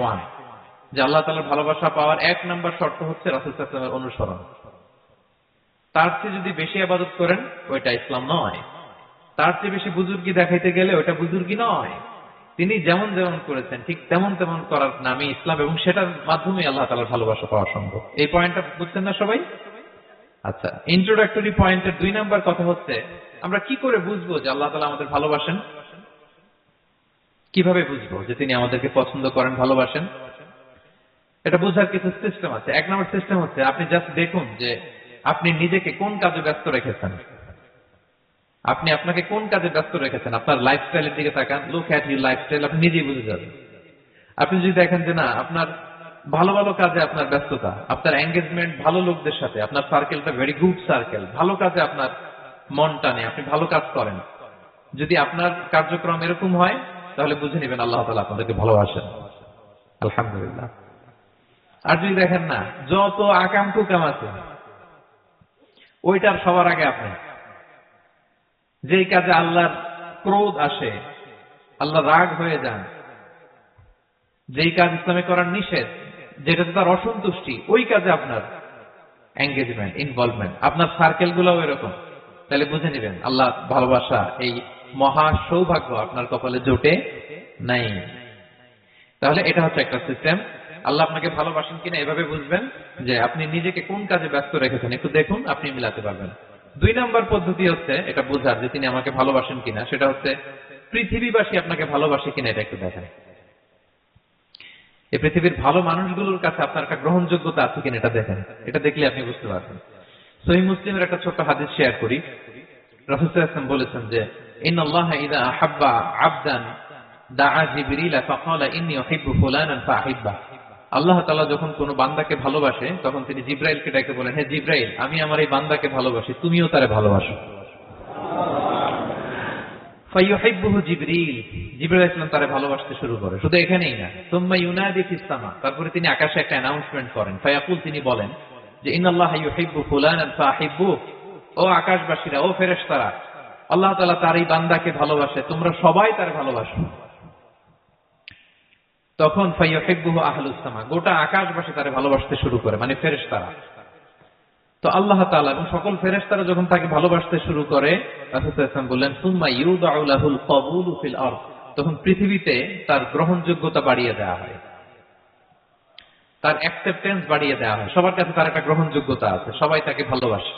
1, যে আল্লাহ তাআলার ভালোবাসা পাওয়ার 1 নম্বর শর্ত হচ্ছে রাসূল সাল্লাল্লাহু আলাইহি ওয়াসাল্লামের অনুসরণ। তার চেয়ে যদি বেশি ইবাদত করেন ওইটা ইসলাম নয়। তার চেয়ে বেশি বুজুর্গি দেখাইতে গেলে ওইটা বুজুর্গি নয়। তিনি যেমন যেমন করেছেন ঠিক তেমন তেমন করার নামই ইসলাম, এবং সেটার মাধ্যমে আল্লাহ তাআলার ভালোবাসা পাওয়া সম্ভব। এই পয়েন্টটা বুঝছেন না সবাই? আচ্ছা, ইন্ট্রোডাক্টরি পয়েন্টের 2 নাম্বার কথা হচ্ছে আমরা কি করে বুঝবো যে আল্লাহ তাআলা আমাদের ভালোবাসেন? কিভাবে বুঝবো যে তিনি আমাদেরকে পছন্দ করেন, ভালোবাসেন? এটা বোঝার কিছু সিস্টেম আছে। 1 নম্বর সিস্টেম হচ্ছে আপনি জাস্ট দেখুন যে আপনি নিজেকে কোন কাজে ব্যস্ত রেখেছেন। আপনি আপনাকে কোন কাজে ব্যস্ত রেখেছেন, আপনার লাইফস্টাইলের দিকে তাকান, লুক অ্যাট ইউর লাইফস্টাইল, আপনি নিজেই বুঝে যাবেন। আপনি যদি দেখেন যে না, আপনার ভালো ভালো কাজে আপনার ব্যস্ততা, আপনার এঙ্গেজমেন্ট ভালো লোকদের সাথে, আপনার সার্কেলটা ভেরি গুড সার্কেল, ভালো কাজে আপনার মন টানে, আপনি ভালো কাজ করেন, যদি আপনার কার্যক্রম এরকম হয় তাহলে বুঝে নেবেন আল্লাহ তাআলা আপনাদেরকে ভালোবাসেন। আলহামদুলিল্লাহ। আর যদি দেখেন না, যত আকাম কুকাম আছে ওইটার সবার আগে আপনি, যেই কাজে আল্লাহর ক্রোধ আসে, আল্লাহ রাগ হয়ে যান, যেই কাজ ইসলামে করার নিষেধ, যেটাতে তার অসন্তুষ্টি, ওই কাজে আপনার এঙ্গেজমেন্ট, ইনভলভমেন্ট, আপনার সার্কেল গুলোও এরকম, তাহলে বুঝে নেবেন আল্লাহ ভালোবাসা, এই মহা সৌভাগ্য আপনার কপালে জোটে নাই। তাহলে এটা হচ্ছে একটা সিস্টেম। আল্লাহ আপনাকে ভালোবাসেন কিনা এভাবে বুঝবেন যে আপনি নিজেকে কোন কাজে ব্যস্ত রেখেছেন, একটু দেখুন, আপনি মিলাতে পারবেন। 2 নম্বর পদ্ধতি হচ্ছে এটা বোঝার যে তিনি আমাকে ভালোবাসেন কিনা, সেটা হচ্ছে পৃথিবীবাসী আপনাকে ভালোবাসে কিনা এটা একটু দেখেন। এই পৃথিবীর ভালো মানুষগুলোর কাছে আপনার একটা গ্রহণযোগ্যতা আছে কিনা এটা দেখেন। এটা দেখলে আপনি বুঝতে পারবেন। সহিহ মুসলিমের একটা ছোট্ট হাদিস শেয়ার করি। রাসূল সাল্লাল্লাহু আলাইহি ওয়াসাল্লাম বলেছেন যে ইন্নাল্লাহা ইযা আহাব্বা আবদান দাআ জিবরিল ফাকালা ইন্নী উহিব্বু ফুলানান ফাহিব্বা। আল্লাহ তাআলা যখন কোন বান্দাকে ভালোবাসে তখন তিনি জিবরাইলকে ডেকে বলেন, হে জিবরাইল, আমি আমার এই বান্দাকে ভালোবাসি, তুমিও তারে ভালোবাসো। ফায়ুহিব্বুহু জিবরিল, জিবরাইল আলাইহিস সালাম তারে ভালোবাসতে শুরু করে। শুধু এখানেই না, সুম্মা ইউনাদি ফিস সামা, তারপরে তিনি আকাশে একটা অ্যানাউন্সমেন্ট করেন। ফায়াকুল, তিনি বলেন যে ইন্নাল্লাহা ইউহিব্বু ফুলানান ফাহিব্বু, ও আকাশবাসীরা, ও ফেরেশতারা, আল্লাহ তাআলা তার এই বান্দাকে ভালোবাসে, তোমরা সবাই তারে ভালোবাসো। তখন ফায়ুহিব্বুহু আহলুস সামা, গোটা আকাশবাসী তারে ভালোবাসতে শুরু করে, মানে ফেরেশতারা। তো আল্লাহ তাআলা এবং সকল ফেরেশতারা যখন তাকে ভালোবাসতে শুরু করে, রাসূল সাল্লাল্লাহু আলাইহি ওয়াসাল্লাম বললেন সুম্মা ইউদাউ লাহুল কবুলু ফিল আরদ, তখন পৃথিবীতে তার গ্রহণযোগ্যতা বাড়িয়ে দেওয়া হয়, তার অ্যাকসেপ্টেন্স বাড়িয়ে দেওয়া হয়, সবার কাছে তার একটা গ্রহণযোগ্যতা আছে, সবাই তাকে ভালোবাসে।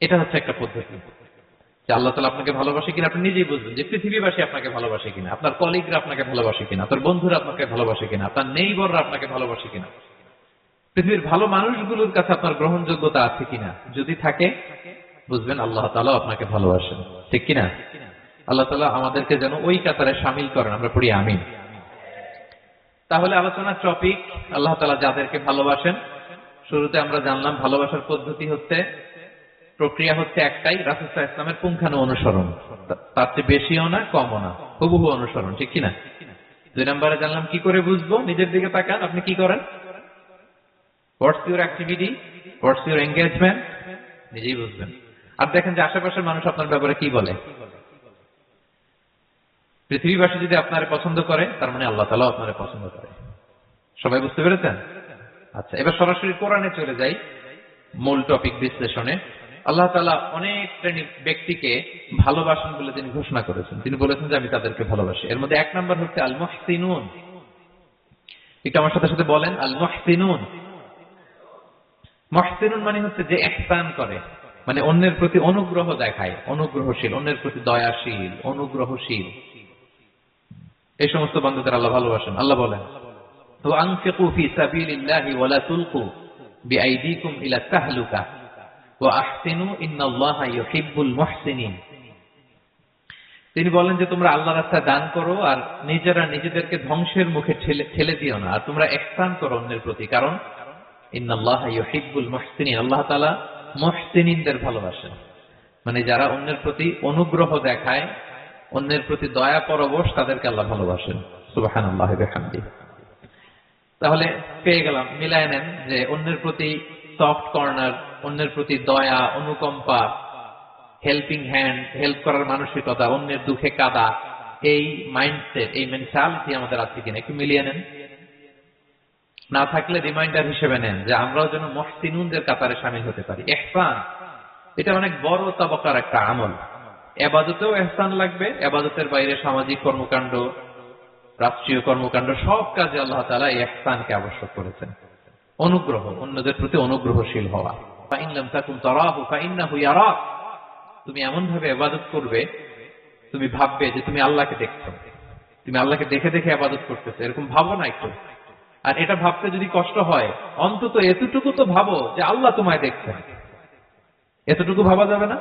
এটা হচ্ছে একটা পদ্ধতি যে আল্লাহ তাআলা আপনাকে ভালোবাসে কিনা আপনি নিজেই বুঝবেন, যে পৃথিবীবাসী আপনাকে ভালোবাসে কিনা, আপনার কলিগরা আপনাকে ভালোবাসে কিনা, আপনার বন্ধুরা আপনাকে ভালোবাসে কিনা, আপনার নেইবররা আপনাকে ভালোবাসে কিনা, পৃথিবীর ভালো মানুষগুলোর কাছে আপনার গ্রহণযোগ্যতা আছে কিনা। যদি থাকে বুঝবেন আল্লাহ তাআলা আপনাকে ভালোবাসেন, ঠিক কিনা? আল্লাহ তাআলা আমাদেরকে যেন ওই কাতারে শামিল করেন, আমরা পড়ি আমিন। তাহলে আলোচনার টপিক আল্লাহ তাআলা যাদেরকে ভালোবাসেন। শুরুতে আমরা জানলাম ভালোবাসার পদ্ধতি হচ্ছে, প্রক্রিয়া হচ্ছে একটাই, রাসূল সাল্লাল্লাহু আলাইহি ওয়াসাল্লামের পুঙ্খানু অনুসরণ, তার চেয়ে বেশিও না কমও না, হুবহু অনুসরণ, ঠিক কিনা? 2 নম্বরে জানলাম কি করে বুঝবো, নিজের দিকে তাকান, আপনি কি করেন, what's your activity, what's your engagement, নিজেই বুঝবেন। আর দেখেন যে আশেপাশের মানুষ আপনার ব্যাপারে কি বলে। পৃথিবীবাসী যদি আপনারে পছন্দ করে, তার মানে আল্লাহ তাআলা আপনারে পছন্দ করে। সবাই বুঝতে পেরেছেন? আচ্ছা, এবার সরাসরি কোরআনে চলে যাই, মূল টপিক বিশ্লেষণে। আল্লাহ তাআলা অনেক শ্রেণীর ব্যক্তিকে ভালোবাসেন বলে তিনি ঘোষণা করেছেন। তিনি বলেছেন যে আমি তাদেরকে ভালোবাসি। এর মধ্যে 1 নম্বর হচ্ছে আল মুহসিনুন। একটু আমার সাথে সাথে বলেন, আল মুহসিনুন। মুহসিনুন মানে হচ্ছে যে ইহসান করে, মানে অন্যের প্রতি অনুগ্রহ দেখায়, অনুগ্রহশীল, অন্যের প্রতি দয়াশীল, অনুগ্রহশীল, এই সমস্ত বান্দাদের আল্লাহ ভালোবাসেন। আল্লাহ বলেন, ওয়া আনফিকু ফি সাবিলিল্লাহি ওয়া লা তুলকু বিআইদিকুম ইলা তাহলুকা ওয়া আহসিনু ইন্নাল্লাহা ইউহিব্বুল মুহসিনিন। তিনি বলেন যে তোমরা আল্লাহর রাস্তায় দান করো আর নিজেরা নিজেদেরকে ধ্বংসের মুখে ঠেলে দিও না, আর তোমরা ইহসান করো অন্যের প্রতি, কারণ ইন্নাল্লাহা ইউহিব্বুল মুহসিনিন, আল্লাহ তাআলা মুহসিনিনদের ভালোবাসেন, মানে যারা অন্যের প্রতি অনুগ্রহ দেখায়, অন্যের প্রতি দয়া পরবশ, তাদেরকে আল্লাহ ভালোবাসেন। সুবহানাল্লাহি ওয়া বিহামদিহি। তাহলে পেয়ে গেলাম, মিলায় নেন যে অন্যের প্রতি সফট কর্নার, অন্যের প্রতি দয়া, অনুকম্পা, হেল্পিং হ্যান্ড, হেল্প করার মানসিকতা, অন্যের দুঃখে কাঁদা, এই মাইন্ডসেট, এই মেন্টালিটি আমাদের আছে কিনা একটু মিলিয়ে নেন। না থাকলে রিমাইন্ডার হিসেবে নেন যে আমরাও যেন মুহসিনুনদের কাতারে শামিল হতে পারি। ইহসান এটা অনেক বড় তাবাকার একটা আমল। ইবাদতেও ইহসান লাগবে, ইবাদতের বাইরে সামাজিক কর্মকাণ্ড, রাষ্ট্রীয় কর্মকাণ্ড, সব কাজে আল্লাহ তাআলা এই ইহসানকে আবশ্যক করেছেন। অনুগ্রহ, অন্যদের প্রতি অনুগ্রহশীল হওয়া। ফাইন লাম তাকুন তারাহু ফাইন্নাহু ইয়ারাক। তুমি এমন ভাবে ইবাদত করবে, তুমি ভাববে যে তুমি আল্লাহকে দেখছো, তুমি আল্লাহকে দেখে দেখে ইবাদত করতেছো, এরকম ভাবো না একটু। আর এটা ভাবতে যদি কষ্ট হয়, অন্তত এতটুকু তো ভাবো যে আল্লাহ তোমায় দেখছেন। এতটুকু ভাবা যাবে না?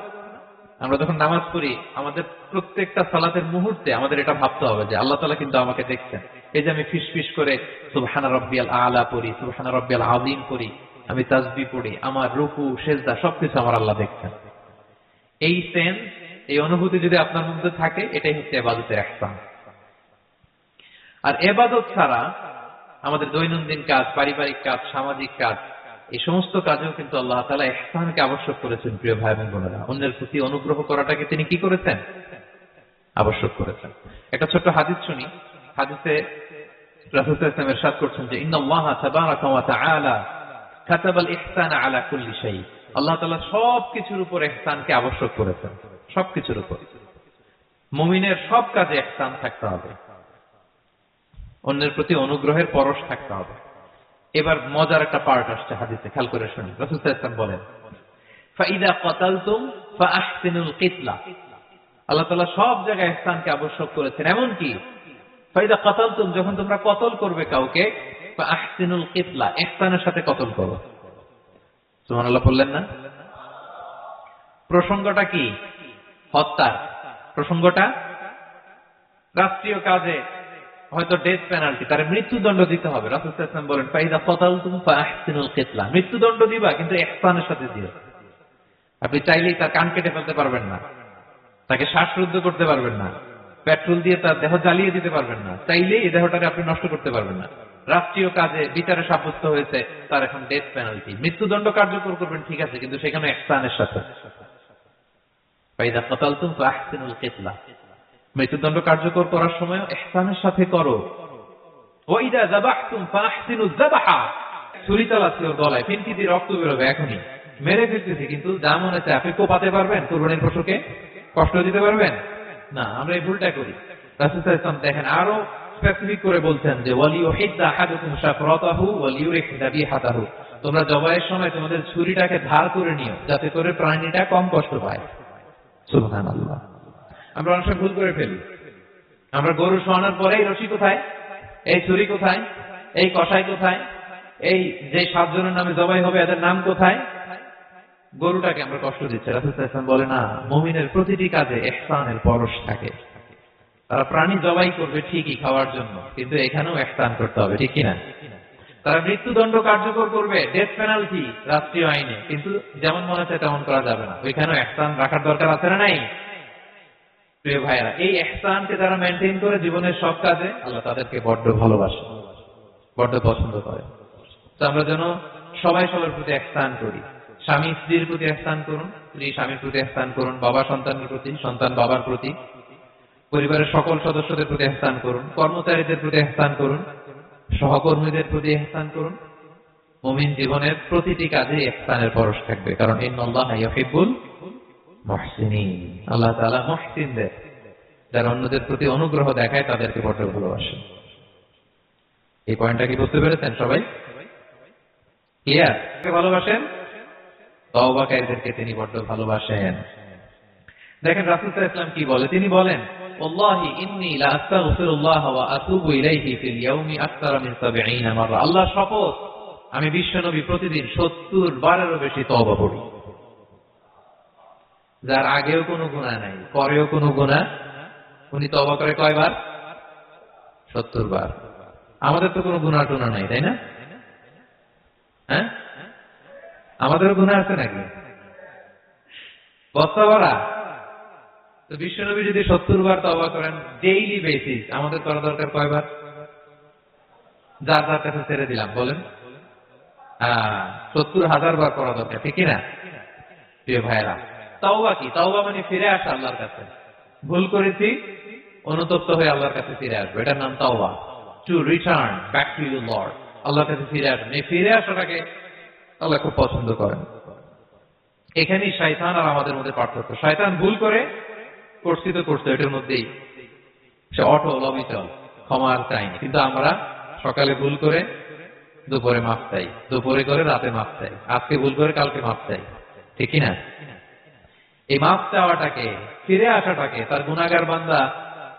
আমরা যখন নামাজ পড়ি, আমাদের প্রত্যেকটা সালাতের মুহূর্তে আমাদের এটা ভাবতে হবে যে আল্লাহ তাআলা কিন্তু আমাকে দেখছেন। এই যে আমি ফিসফিস করে সুবহানা রাব্বিয়াল আলা পড়ি, সুবহানা রাব্বিয়াল আযীম পড়ি, আমি তাসবিহ পড়ি, আমার রুকু সেজদা সবকিছু আমার আল্লাহ দেখছেন। এই সেন্স, এই অনুভূতি যদি আপনার মধ্যে থাকে, এটাই হচ্ছে ইবাদতের ইহসান। আর ইবাদত ছাড়া আমাদের দৈনন্দিন কাজ, পারিবারিক কাজ, সামাজিক কাজ, এই সমস্ত কাজেও কিন্তু আল্লাহ তাআলা ইহসানকে আবশ্যক করেছেন। প্রিয় ভাই এবং বোনেরা, অন্যের প্রতি অনুগ্রহ করাটাকে তিনি কি করেছেন? আবশ্যক করেছেন। একটা ছোট্ট হাদিস শুনি। হাদিসে রাসূল সাল্লাল্লাহু আলাইহি ওয়াসাল্লাম ইরশাদ করছেন যে ইন্নাল্লাহা তাবারাকা ওয়া তাআলা কাতাবাল ইহসানা আলা কুল্লি শাই। আল্লাহ তাআলা সবকিছুর উপর ইহসানকে আবশ্যক করেছেন, সবকিছুর উপর। মুমিনের সব কাজে ইহসান থাকতে হবে, অন্যের প্রতি অনুগ্রহের পরশ থাকতে হবে। এবার মজার একটা পার্ট আসছে হাদিসে, খেয়াল করে শুনি। রাসূল সাল্লাল্লাহু আলাইহি ওয়াসাল্লাম বলেন, ফাইদা ক্বাতালতুম ফাআহসিনুল কিতলা। আল্লাহ তাআলা সব জায়গায় ইহসানকে আবশ্যক করেছেন। এমন কি ফাইদা ক্বাতালতুম, যখন তোমরা কতল করবে কাউকে, ফাআহসিনুল কিতলা, ইহসানের সাথে কতল করো। সুবহানাল্লাহ বললেন না? প্রসঙ্গটা কি? হত্যার প্রসঙ্গটা। রাষ্ট্রীয় কাজে হয়তো ডেথ পেনাল্টি, তার মৃত্যুদণ্ড দিতে হবে। রাসূল সাল্লাল্লাহু আলাইহি ওয়াসাল্লাম বলেন ফাইদা ক্বাতালতুম ফাআহসিনুল কিতলা, মৃত্যুদণ্ড দিবা কিন্তু ইহসানের সাথে দিও। আপনি চাইলেই তার কান কেটে ফেলতে পারবেন না, তাকে শ্বাসরুদ্ধ করতে পারবেন না, পেট্রোল দিয়ে তার দেহ জ্বালিয়ে দিতে পারবেন না, চাইলেই এই দেহটাকে আপনি নষ্ট করতে পারবেন না। রাষ্ট্রীয় কাজে বিচারে সাব্যস্ত হয়েছে তার এখন ডেথ পেনাল্টি, মৃত্যুদণ্ড কার্যকর করবেন, ঠিক আছে, কিন্তু সেখানে ইহসানের সাথে। ফাইদা ক্বাতালতুম ফাআহসিনুল কিতলা, মৃত্যুদণ্ড কার্যকর করার সময় ইহসানের সাথে করো। ওয়াইদা যাবাহতুম ফাআহসিনুজ যাবাহা, ছুরি চালাচ্ছি ওর গলায়, ফিনকি দিয়ে রক্ত বেরোবে, এখনই মেরে ফেলতেছি, কিন্তু যা মনে চায় আপনি কোপাতে পারবেন? কুরবানির পশুকে কষ্ট দিতে পারবেন না। আমরা এই ভুলটা করি। রাসূল সাল্লাল্লাহু আলাইহি ওয়াসাল্লাম দেখেন আরো স্পেসিফিক করে বলছেন যে ওয়ালিউহিদ্দা আহাদুকুম শাফরাতাহু ওয়ালিউরিহ যাবিহাতাহু, তোমরা জবাইয়ের সময় তোমাদের ছুরিটাকে ধার করে নিও, যাতে করে প্রাণীটা কম কষ্ট পায়। সুবহানাল্লাহ। আমরা অনেক সময় ভুল করে ফেলি। আমরা গরু শোয়ানোর পরে এই রশি কোথায়, এই ছুরি কোথায়, এই কষাই কোথায়, এই যে 7 জনের নামে জবাই হবে এদের নাম কোথায়? গরুটাকে আমরা কষ্ট দিচ্ছি। রাসূল সাল্লাল্লাহু আলাইহি ওয়াসাল্লাম বলে না, মুমিনের প্রতিটি কাজে ইহসানের পরশ থাকে। তারা প্রাণী জবাই করবে ঠিকই খাওয়ার জন্য, কিন্তু এখানেও ইহসান করতে হবে, ঠিক কিনা? তারা মৃত্যুদণ্ড কার্যকর করবে, ডেথ পেনাল্টি রাষ্ট্রীয় আইনে, কিন্তু যেমন মনে হচ্ছে তেমন করা যাবে না। ওইখানেও ইহসান রাখার দরকার আছে না নাই? প্রিয় ভাইরা, এই ইহসানকে যারা মেনটেন করে জীবনের সব কাজে, আল্লাহ তাদেরকে বড্ড ভালোবাসে, বড্ড পছন্দ করে। তো আমরা যেন সবাই সবার প্রতি ইহসান করি। স্বামী স্ত্রীর প্রতি ইহসান করুন, স্ত্রী স্বামীর প্রতি ইহসান করুন, বাবা সন্তানের প্রতি, সন্তান বাবার প্রতি, পরিবারের সকল সদস্যদের প্রতি ইহসান করুন, কর্মচারীদের প্রতি ইহসান করুন, সহকর্মীদের প্রতি ইহসান করুন। মুমিন জীবনের প্রতিটি কাজে ইহসানের পরশ থাকবে, কারণ ইন্নাল্লাহা ইউহিব্বুল মুহসিনিন। আল্লাহ তাআলা মুহসিনদের, যারা অন্যদের প্রতি অনুগ্রহ দেখায়, তাদেরকে বড় ভালোবাসেন। এই পয়েন্টটা কি বুঝতে পেরেছেন সবাই? ক্লিয়ার? ভালোবাসেন তওবাকারীদেরকে তিনি বড় ভালোবাসেন। দেখেন রাসূল সাল্লাল্লাহু আলাইহি ওয়াসাল্লাম কি বলে, তিনি বলেন ওয়াল্লাহি ইন্নী লা আস্তাগফিরুল্লাহ ওয়া আতুবু ইলাইহি ফিল ইয়াউমি আকতারা মিন 70 মাররা। আল্লাহ শপথ, আমি বিশ্বনবী প্রতিদিন 70 বারেরও বেশি তওবা করি। যার আগেও কোনো গুনাহ নাই, পরেও কোনো গুনাহ, উনি তওবা করে কয়বার? 70 বার। আমাদের তো কোনো গুনাহ টুনা নাই, তাই না? হ্যাঁ, আমাদেরও গুনাহ আছে নাকি? বস্তা ভরা। তো বিশ্বনবী যদি 70 বার তওবা করেন ডেইলি বেসিস, আমাদের করা দরকার কয়বার? যার যার কাছে ছেড়ে দিলাম, বলেন। 70,000 বার করা দরকার, ঠিক না? প্রিয় ভাইরা, তাওবা কি? তাওবা মানে ফিরে আসা আল্লাহর কাছে। ভুল করেছি, অনুতপ্ত হয়ে আল্লাহর কাছে ফিরে আসবে, এটার নাম তাওবা। To return back to your Lord, আল্লাহর কাছে ফিরে আসবেন। এই ফিরে আসাটাকে আল্লাহ খুব পছন্দ করেন। এখানেই শয়তান আর আমাদের মধ্যে পার্থক্য। শয়তান ভুল করে করছি তো করছে, এটার মধ্যেই সে অটল অবিচল, ক্ষমা আর চাইনি। কিন্তু আমরা সকালে ভুল করে দুপুরে মাপ চাই, দুপুরে করে রাতে মাপ চাই, আজকে ভুল করে কালকে মাপ চাই, ঠিক না? এই মাপ চাওয়াটাকে, ফিরে আসাটাকে, তার গুনাহগার বান্দা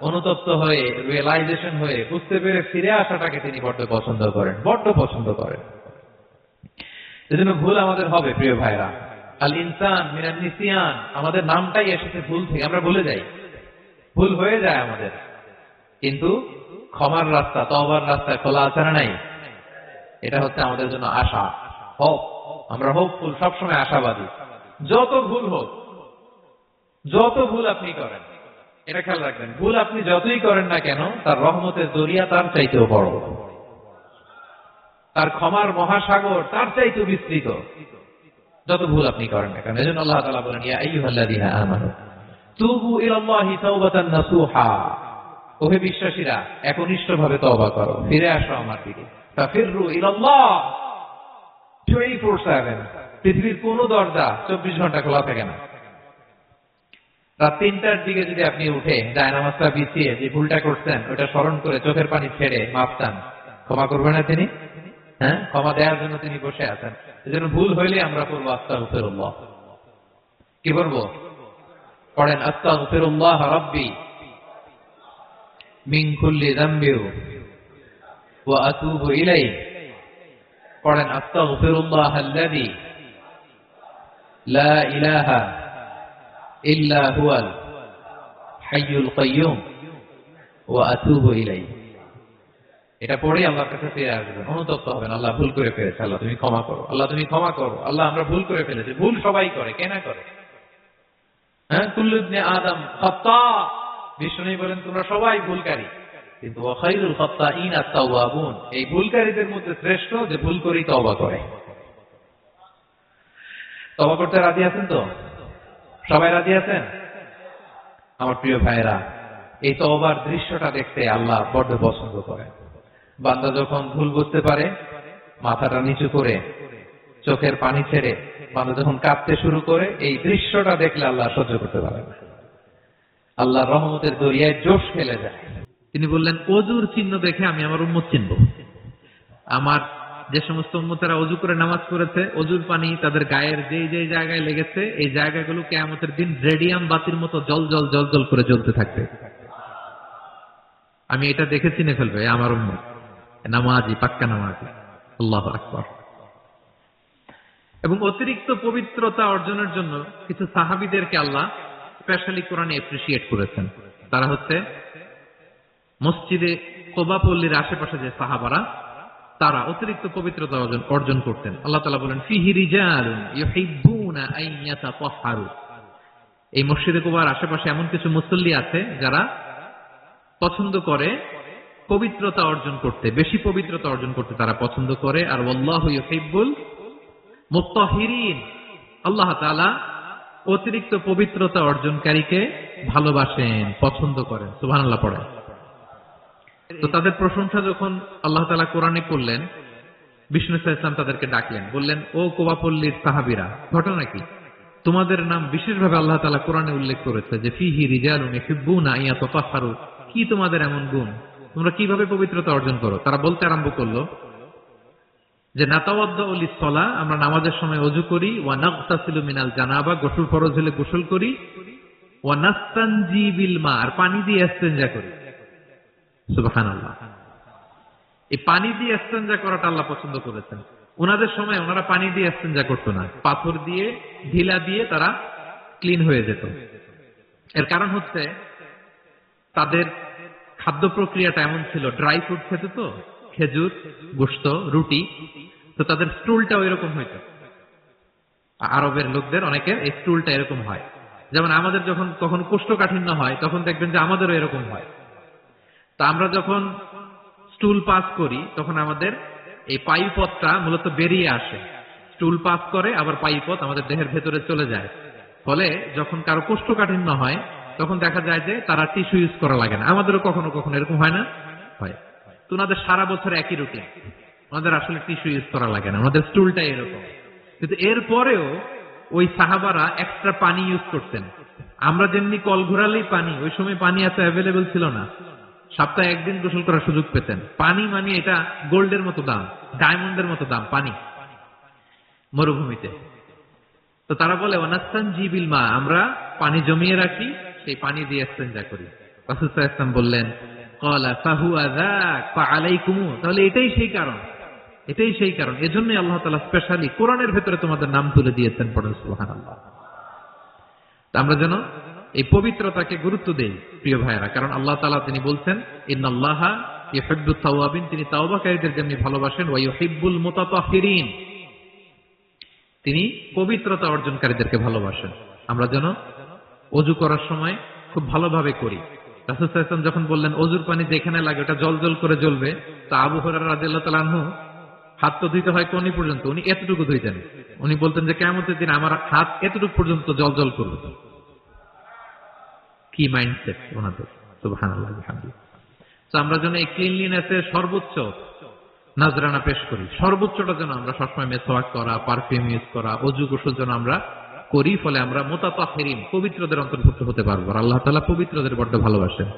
অনুতপ্ত হয়ে, রিয়েলাইজেশন হয়ে, বুঝতে পেরে ফিরে আসাটাকে তিনি বড্ড পছন্দ করেন, বড্ড পছন্দ করেন। এজন্য ভুল আমাদের হবে প্রিয় ভাইরা। আল ইনসান মিনান নিসিয়ান, আমাদের নামটাই এসেছে ভুল থেকে, আমরা ভুলে যাই, ভুল হয়ে যায় আমাদের। কিন্তু ক্ষমার রাস্তা, তওবার রাস্তা খোলা আছে না নাই? এটা হচ্ছে আমাদের জন্য আশা, হোপ। আমরা হোপফুল, সবসময় আশাবাদী। যত ভুল হোক, যত ভুল আপনি করেন, এটা খেয়াল রাখবেন, ভুল আপনি যতই করেন না কেন, তার রহমতের দরিয়া তার চাইতেও বড়, তার ক্ষমার মহাসাগর তার চাইতেও বিস্তৃত, যত ভুল আপনি করেন না কেন। এজন্য আল্লাহ তাআলা বলেন, ইয়া আইয়ুহাল্লাযীনা আমানু তুবু ইলাল্লাহি তাওবাতান নাসুহা, ওহে বিশ্বাসীরা একনিষ্ঠভাবে তওবা করো, ফিরে আসো আমার দিকে। ফাফিররু ইলাল্লাহ 24/7, পৃথিবীর কোন দরজা 24 ঘন্টা খোলা থাকে না। রাত 3টার দিকে যদি আপনি উঠে জায়নামাজটা বিছিয়ে যে ভুলটা করছেন ওটা স্মরণ করে চোখের পানি ছেড়ে মাফ চান, ক্ষমা করবেন না তিনি? হ্যাঁ, ক্ষমা দেওয়ার জন্য তিনি বসে আছেন। এজন্য ভুল হইলে আমরা পড়বো আস্তাগফিরুল্লাহ। কি বলবো? পড়েন আস্তাগফিরুল্লাহ রাব্বি মিন কুল্লি যামবি ওয়া আতুবু ইলাইহি। পড়েন আস্তাগফিরুল্লাহ আল্লাযী লা ইলাহা ইল্লা হুয়াল হাইয়ুল কাইয়্যুম ওয়া আতুবু ইলাইহি। এটা পড়ে আল্লাহর কাছে ফিরে আসবেন, অনুতপ্ত হবেন, আল্লাহ ভুল করে ফেলেছে, আল্লাহ তুমি ক্ষমা করো, আল্লাহ তুমি ক্ষমা করো, আল্লাহ আমরা ভুল করে ফেলেছি। ভুল সবাই করে, কে না করে? হ্যাঁ, কুল্লু ইবনে আদম খাত্তা, বিষ্ণু বলেন তোমরা সবাই ভুলকারী, কিন্তু ওয়া খায়রুল খাত্তাইন আত-তাওয়াবুন, এই ভুলকারীদের মধ্যে শ্রেষ্ঠ যে ভুল করেই তওবা করে। তওবা করতে রাজি আছেন তো? সবাই রাজি আছেন? আমার প্রিয় ভাইরা, এই তওবার দৃশ্যটা দেখতে আল্লাহ বড্ড পছন্দ করেন। বান্দা যখন ভুল বুঝতে পারে, মাথাটা নিচু করে চোখের পানি ছেড়ে বান্দা যখন কাঁদতে শুরু করে, এই দৃশ্যটা দেখলে আল্লাহ সহ্য করতে পারে না। আল্লাহ রহমতের দরিয়ায় জোশ ফেলে যায়। তিনি বললেন, অজুর চিহ্ন দেখে আমি আমার উম্মত চিনব। আমার যে সমস্ত উম্মতেরা অজু করে নামাজ পড়েছে, অজুর পানি তাদের গায়ের যে যে জায়গায় লেগেছে, এই জায়গাগুলো কিয়ামতের দিন রেডিয়াম বাতির মতো জল জল জল জল করে জ্বলতে থাকবে। আমি এটা দেখে চিনে ফেলবে আমার উম্মত নামাজি, পাক্কা নামাজি। আল্লাহু আকবার। এবং অতিরিক্ত পবিত্রতা অর্জনের জন্য কিছু সাহাবীদেরকে আল্লাহ স্পেশালি কোরআনে অ্যাপ্রিশিয়েট করেছেন। তারা হচ্ছে মসজিদে কুবা পল্লীর আশেপাশে যে সাহাবারা, তারা অতিরিক্ত পবিত্রতা অর্জন করতেন। আল্লাহ তাআলা বলেন, ফিহি রিজালুন ইউহিব্বুনা আন ইয়াতাতাহহারু, এই মসজিদে কুবার আশেপাশে এমন কিছু মুসল্লি আছে যারা পছন্দ করে পবিত্রতা অর্জন করতে, বেশি পবিত্রতা অর্জন করতে তারা পছন্দ করে। আর ওয়াল্লাহু ইউহিব্বুল মুত্তাহিরিন, আল্লাহ তাআলা অতিরিক্ত পবিত্রতা অর্জনকারীকে ভালোবাসেন, পছন্দ করেন। সুবহানাল্লাহ পড়েন। তো তাদের প্রশংসা যখন আল্লাহ তাআলা কোরআনে করলেন, বিষ্ণু সাল্লাল্লাহু আলাইহি ওয়াসাল্লাম তাদেরকে ডাকলেন, বললেন, ও কুবাপল্লীর সাহাবীরা, ঘটনা কি? তোমাদের নাম বিশেষভাবে আল্লাহ তাআলা কোরআনে উল্লেখ করেছে যে ফিহি রিজালুন ইউহিব্বুনা আন ইয়াতাতাহহারু, কি তোমাদের এমন গুণ, তোমরা কিভাবে পবিত্রতা অর্জন করো? তারা বলতে আরম্ভ করলো যে নাতাওয়াদ্দাউ লিস-সালাহ, আমরা নামাজের সময় ওযু করি, ওয়া নাগতাসিলু মিনাল জানাবা, গোসল ফরজ হলে গোসল করি, ওয়া নাস্তানজি বিল মা, আর পানি দিয়ে ইস্তেনজা করি। সুবহানাল্লাহ। এই পানি দিয়ে ইস্তেনজা করাটা আল্লাহ পছন্দ করেছেন। ওনাদের সময় ওনারা পানি দিয়ে ইস্তেনজা করতো না, পাথর দিয়ে, ঢিলা দিয়ে তারা ক্লিন হয়ে যেত। এর কারণ হচ্ছে তাদের খাদ্য প্রক্রিয়াটা এমন ছিল, ড্রাই ফ্রুট খেত তো, খেজুর, গোশত, রুটি, তো তাদের স্টুলটা ওইরকম হইতো। আরবের লোকদের অনেকের এই স্টুলটা এরকম হয়। যেমন আমাদের যখন কখনো কোষ্ঠকাঠিন্য হয়, তখন দেখবেন যে আমাদেরও এরকম হয়। তা আমরা যখন স্টুল পাস করি, তখন আমাদের এই পায়ুপথটা মূলত বেরিয়ে আসে, স্টুল পাস করে, আবার পায়ুপথ আমাদের দেহের ভেতরে চলে যায়। ফলে যখন কারো কোষ্ঠকাঠিন্য হয়, তখন দেখা যায় যে তারা টিস্যু ইউজ করা লাগে না। আমাদেরও কখনো কখনো এরকম হয় না, হয়। তো ওনাদের সারা বছর একই রুটিন, আমাদের আসলে টিস্যু ইউজ করা লাগে না, আমাদের স্টুলটাই এরকম। কিন্তু এরপরেও ওই সাহাবারা এক্সট্রা পানি ইউজ করতেন। আমরা যেমনি কল ঘোরালেই পানি, ওই সময় পানি এত অ্যাভেলেবেল ছিল না, সপ্তাহে একদিন গোসল করার সুযোগ পেতেন। পানি মানে এটা গোল্ডের মতো দাম, ডায়মন্ডের মতো দাম পানি মরুভূমিতে। তো তারা বলে ওয়ানাস্তান জিবিল মা, আমরা পানি জমিয়ে রাখি, সেই পানি দিয়ে ইস্তেঞ্জা করি। রাসূল সাল্লাল্লাহু আলাইহি ওয়াসাল্লাম বললেন ক্বালা ফাহুয়া যাক ফাআলাইকুম, তাহলে এটাই সেই কারণ, এটাই সেই কারণ, এজন্যই আল্লাহ তাআলা স্পেশালি কোরআনের ভেতরে তোমাদের নাম তুলে দিয়েছেন। পড়ুন সুবহানাল্লাহ। আমরা যেন এই পবিত্রতাকে গুরুত্ব দেই প্রিয় ভাইয়েরা, কারণ আল্লাহ তাআলা তিনি বলছেন ইন্নাল্লাহা ইউহিব্বুত তাওয়াবিন, তিনি তাওবাকারীদের যেমনি ভালোবাসেন, ওয়া ইউহিব্বুল মুতাতাহহিরিন, তিনি পবিত্রতা অর্জনকারীদেরকে ভালোবাসেন। আমরা যেন ওযু করার সময় খুব ভালোভাবে করি। রাসূল সাল্লাল্লাহু আলাইহি ওয়াসাল্লাম যখন বললেন ওযুর পানি যেখানে লাগে ওটা জলজল করে জ্বলবে, তা আবু হুরায়রা রাদিয়াল্লাহু তাআলা আনহু হাত তো ধুইতে হয় কোনি পর্যন্ত, উনি এতটুকু ধুইতেন। উনি বলতেন যে কিয়ামতের দিন আমার হাত এতটুকু পর্যন্ত জলজল করবে। কি মাইন্ডসেট ওনাদের, সুবহানাল্লাহ বিহামদিহি। তো আমরা যেন এই ক্লিনলিনেসের সর্বোচ্চ নাজরানা পেশ করি, সর্বোচ্চটা যেন আমরা সবসময় মেসওয়াক করা, পারফিউম ইউজ করা, ওযু গোসল যেন আমরা করি, ফলে আমরা মুতাতাহহিরিন, পবিত্রদের অন্তর্ভুক্ত হতে পারবো। আর আল্লাহ তাআলা পবিত্রদের বড্ড ভালোবাসেন।